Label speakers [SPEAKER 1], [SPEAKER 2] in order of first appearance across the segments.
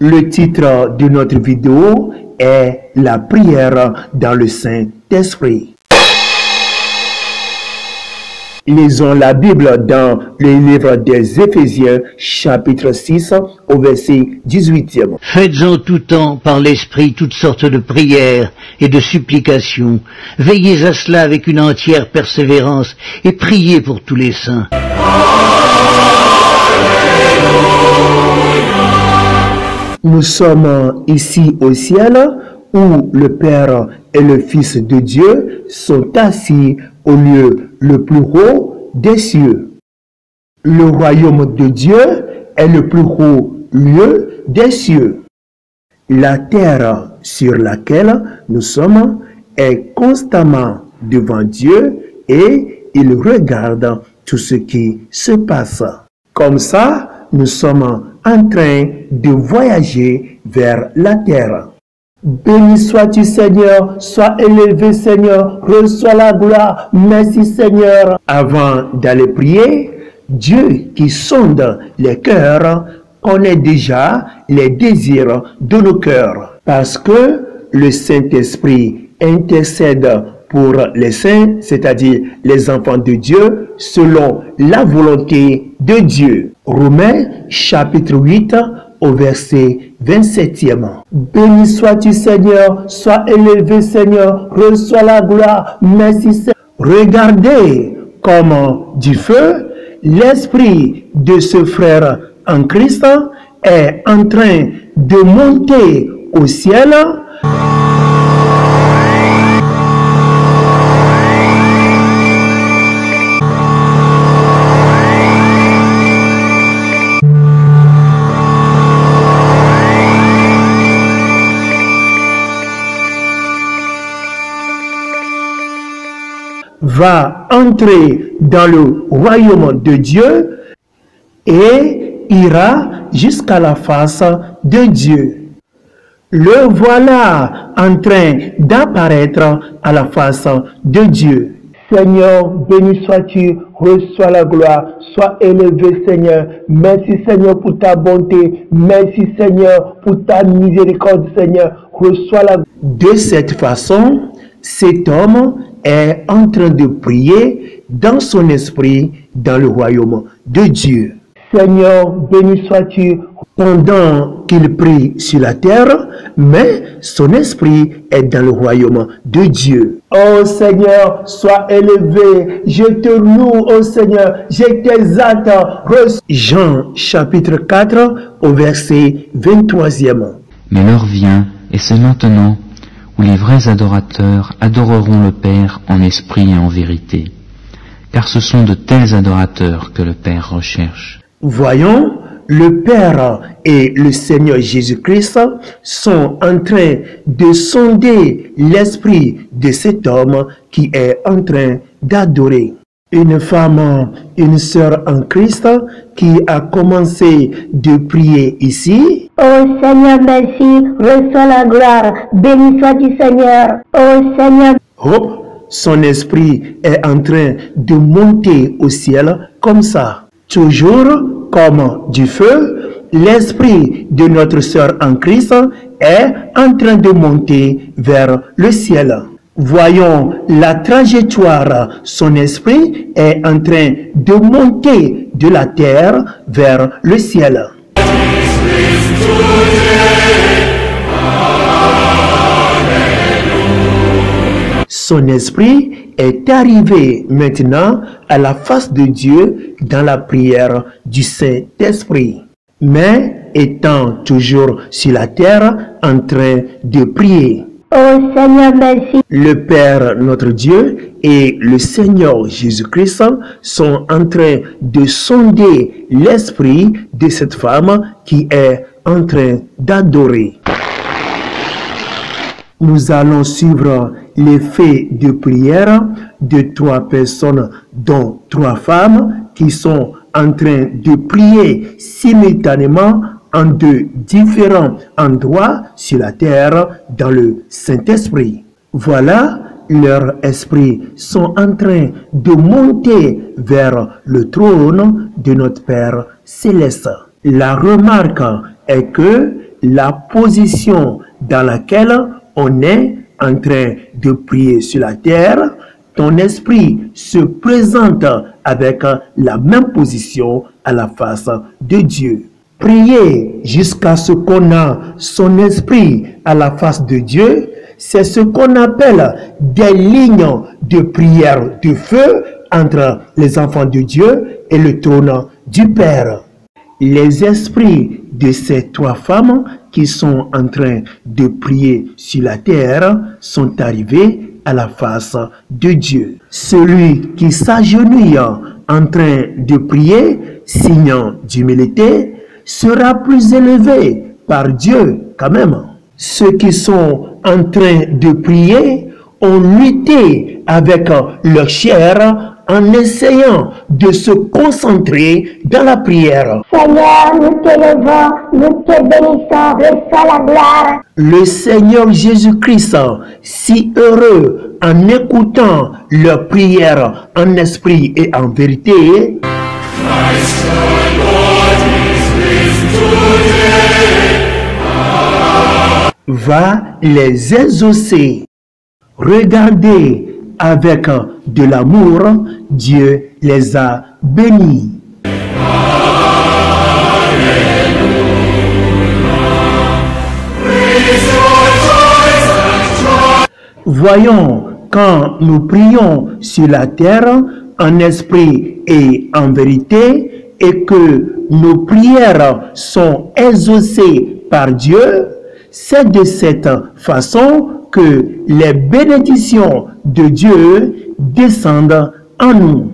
[SPEAKER 1] Le titre de notre vidéo est La prière dans le Saint-Esprit. Lisons la Bible dans le livre des Éphésiens, chapitre 6, au verset 18.
[SPEAKER 2] Faites en tout temps par l'Esprit toutes sortes de prières et de supplications. Veillez à cela avec une entière persévérance et priez pour tous les saints.
[SPEAKER 1] Nous sommes ici au ciel où le Père et le Fils de Dieu sont assis au lieu le plus haut des cieux. Le royaume de Dieu est le plus haut lieu des cieux. La terre sur laquelle nous sommes est constamment devant Dieu et il regarde tout ce qui se passe. Comme ça, nous sommes en train de voyager vers la terre. Béni sois-tu Seigneur, sois élevé Seigneur, reçois la gloire, merci Seigneur. Avant d'aller prier, Dieu qui sonde les cœurs connaît déjà les désirs de nos cœurs. Parce que le Saint-Esprit intercède pour les saints, c'est-à-dire les enfants de Dieu, selon la volonté de Dieu. Romains chapitre 8 au verset 27e. Béni sois-tu Seigneur, sois élevé Seigneur, reçois la gloire, merci Seigneur. Regardez comme du feu, l'esprit de ce frère en Christ est en train de monter au ciel. Va entrer dans le royaume de Dieu et ira jusqu'à la face de Dieu. Le voilà en train d'apparaître à la face de Dieu. Seigneur, béni sois-tu, reçois la gloire, sois élevé Seigneur. Merci Seigneur pour ta bonté, merci Seigneur pour ta miséricorde Seigneur, reçois la gloire. De cette façon, cet homme est en train de prier dans son esprit dans le royaume de Dieu. Seigneur, béni sois-tu. Pendant qu'il prie sur la terre, mais son esprit est dans le royaume de Dieu. Oh Seigneur, sois élevé, je te loue, oh Seigneur, je t'exalte. Jean chapitre 4 au verset 23e.
[SPEAKER 3] Mais l'heure vient, et c'est maintenant, où les vrais adorateurs adoreront le Père en esprit et en vérité. Car ce sont de tels adorateurs que le Père recherche.
[SPEAKER 1] Voyons, le Père et le Seigneur Jésus-Christ sont en train de sonder l'esprit de cet homme qui est en train d'adorer. Une femme, une sœur en Christ qui a commencé de prier ici.
[SPEAKER 4] Oh Seigneur, merci, reçois la gloire, béni sois-tu Seigneur. Oh Seigneur.
[SPEAKER 1] Hop, son esprit est en train de monter au ciel comme ça. Toujours comme du feu, l'esprit de notre sœur en Christ est en train de monter vers le ciel. Voyons la trajectoire, son esprit est en train de monter de la terre vers le ciel. Son esprit est arrivé maintenant à la face de Dieu dans la prière du Saint-Esprit, mais étant toujours sur la terre en train de prier.
[SPEAKER 4] Oh Seigneur, merci.
[SPEAKER 1] Le Père notre Dieu et le Seigneur Jésus-Christ sont en train de sonder l'esprit de cette femme qui est en train d'adorer. Nous allons suivre l'effet de prière de 3 personnes, dont 3 femmes, qui sont en train de prier simultanément en 2 différents endroits sur la terre dans le Saint-Esprit. Voilà, leurs esprits sont en train de monter vers le trône de notre Père Céleste. La remarque est que la position dans laquelle on est en train de prier sur la terre, ton esprit se présente avec la même position à la face de Dieu. Prier jusqu'à ce qu'on a son esprit à la face de Dieu, c'est ce qu'on appelle des lignes de prière de feu entre les enfants de Dieu et le trône du Père. Les esprits de ces trois femmes qui sont en train de prier sur la terre sont arrivés à la face de Dieu. Celui qui s'agenouille en train de prier, signe d'humilité, sera plus élevé par Dieu quand même. Ceux qui sont en train de prier ont lutté avec leur chair en essayant de se concentrer dans la prière.
[SPEAKER 4] Seigneur, nous t'élevons, nous te bénissons, reçois la gloire.
[SPEAKER 1] Le Seigneur Jésus-Christ, si heureux en écoutant leur prière en esprit et en vérité, va les exaucer. Regardez, avec de l'amour, Dieu les a bénis. Voyons, quand nous prions sur la terre en esprit et en vérité, et que nos prières sont exaucées par Dieu, c'est de cette façon que les bénédictions de Dieu descendent en nous.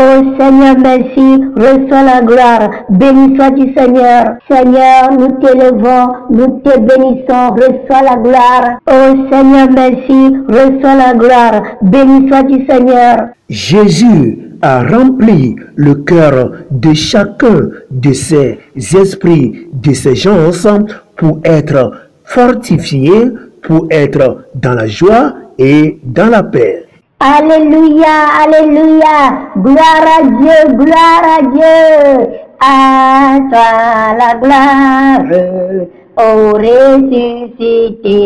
[SPEAKER 4] Oh Seigneur, merci, reçois la gloire, béni sois-tu Seigneur. Seigneur, nous t'élevons, nous te bénissons, reçois la gloire. Oh Seigneur, merci, reçois la gloire, béni sois-tu Seigneur.
[SPEAKER 1] Jésus a rempli le cœur de chacun de ces esprits, de ces gens, pour être fortifiés, pour être dans la joie et dans la paix.
[SPEAKER 4] Alléluia, alléluia, gloire à Dieu, gloire à Dieu. À toi la gloire, ô ressuscité.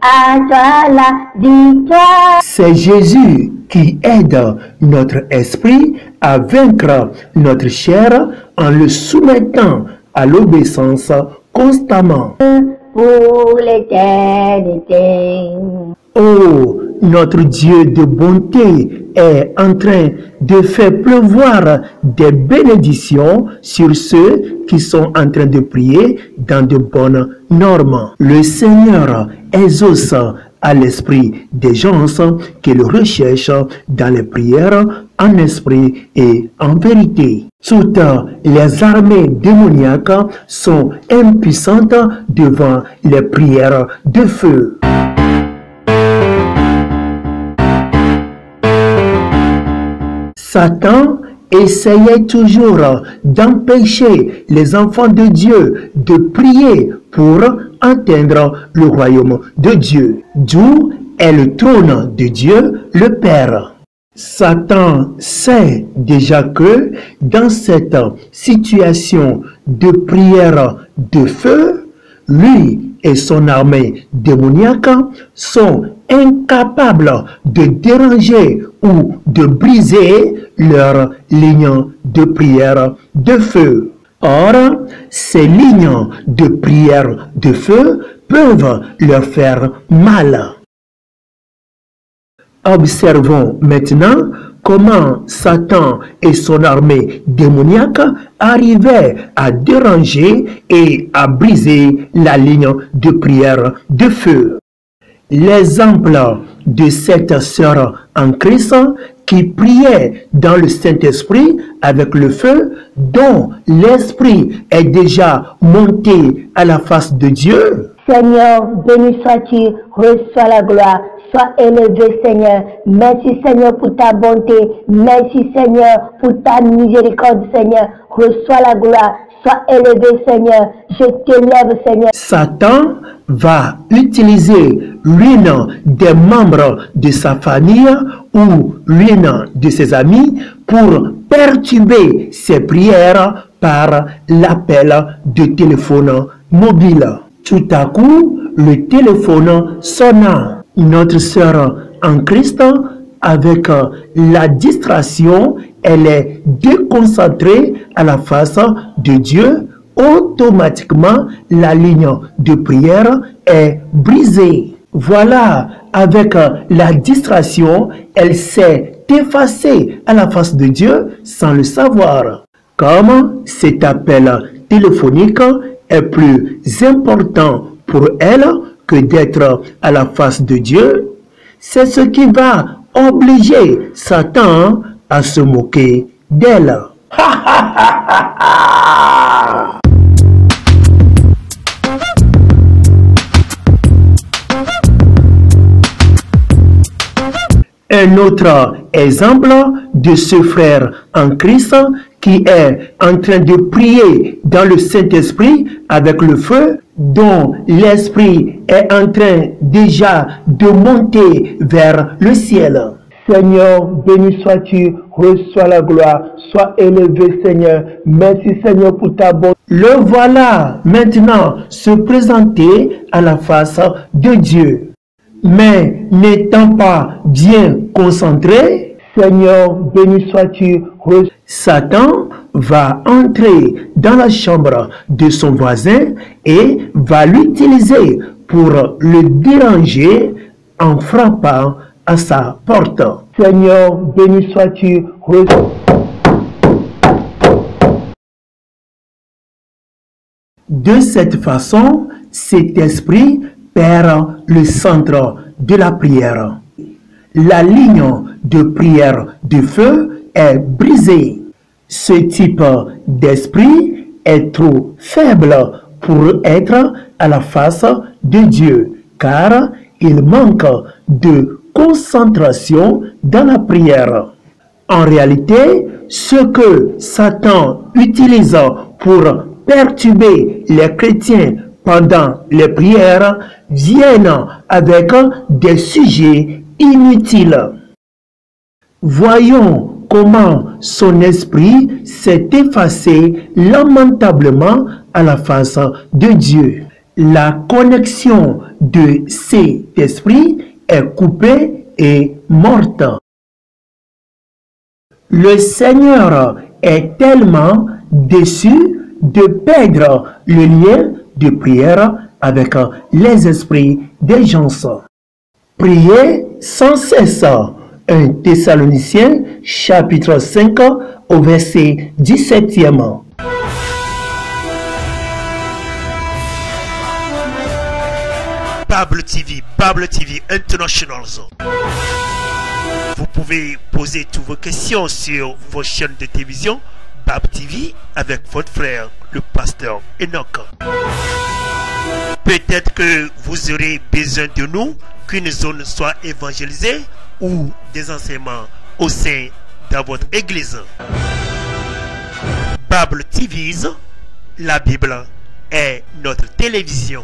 [SPEAKER 4] À toi la victoire.
[SPEAKER 1] C'est Jésus qui aide notre esprit à vaincre notre chair en le soumettant à l'obéissance constamment.
[SPEAKER 4] Pour l'éternité.
[SPEAKER 1] Oh, notre Dieu de bonté est en train de faire pleuvoir des bénédictions sur ceux qui sont en train de prier dans de bonnes normes. Le Seigneur exauce à l'esprit des gens qui le recherchent dans les prières en esprit et en vérité. Toutes les armées démoniaques sont impuissantes devant les prières de feu. Satan essayait toujours d'empêcher les enfants de Dieu de prier pour atteindre le royaume de Dieu, d'où est le trône de Dieu, le Père. Satan sait déjà que dans cette situation de prière de feu, lui et son armée démoniaque sont incapables de déranger ou de briser leur ligne de prière de feu. Or, ces lignes de prière de feu peuvent leur faire mal. Observons maintenant comment Satan et son armée démoniaque arrivaient à déranger et à briser la ligne de prière de feu. L'exemple de cette sœur en Christ qui priait dans le Saint-Esprit avec le feu, dont l'Esprit est déjà monté à la face de Dieu.
[SPEAKER 4] Seigneur, béni sois-tu, reçois la gloire, sois élevé Seigneur. Merci Seigneur pour ta bonté, merci Seigneur pour ta miséricorde Seigneur, reçois la gloire, sois élevé, Seigneur. Je t'élève, Seigneur.
[SPEAKER 1] Satan va utiliser l'une des membres de sa famille ou l'une de ses amis pour perturber ses prières par l'appel de téléphone mobile. Tout à coup, le téléphone sonna. Notre sœur en Christ, avec la distraction, elle est déconcentrée à la face de Dieu. Automatiquement, la ligne de prière est brisée. Voilà, avec la distraction, elle s'est effacée à la face de Dieu sans le savoir. Comme cet appel téléphonique est plus important pour elle que d'être à la face de Dieu, c'est ce qui va obliger Satan à se moquer d'elle. Un autre exemple de ce frère en Christ qui est en train de prier dans le Saint-Esprit avec le feu, dont l'Esprit est en train déjà de monter vers le ciel. Seigneur, béni sois-tu, reçois la gloire, sois élevé Seigneur, merci Seigneur pour ta bonté. Le voilà maintenant se présenter à la face de Dieu. Mais n'étant pas bien concentré, Seigneur, béni sois-tu, Satan va entrer dans la chambre de son voisin et va l'utiliser pour le déranger en frappant à sa porte. Seigneur, béni sois-tu. De cette façon, cet esprit perd le centre de la prière. La ligne de prière du feu est brisée. Ce type d'esprit est trop faible pour être à la face de Dieu, car il manque de concentration dans la prière. En réalité, ce que Satan utilise pour perturber les chrétiens pendant les prières viennent avec des sujets inutiles. Voyons comment son esprit s'est effacé lamentablement à la face de Dieu. La connexion de cet esprit est coupée et morte. Le Seigneur est tellement déçu de perdre le lien de prière avec les esprits des gens. Priez sans cesse. 1 Thessaloniciens chapitre 5 au verset 17e.
[SPEAKER 5] Bible TV International. Vous pouvez poser toutes vos questions sur vos chaînes de télévision Bible TV avec votre frère, le pasteur Enoch. Peut-être que vous aurez besoin de nous, qu'une zone soit évangélisée ou des enseignements au sein de votre église. Bible TV, la Bible est notre télévision.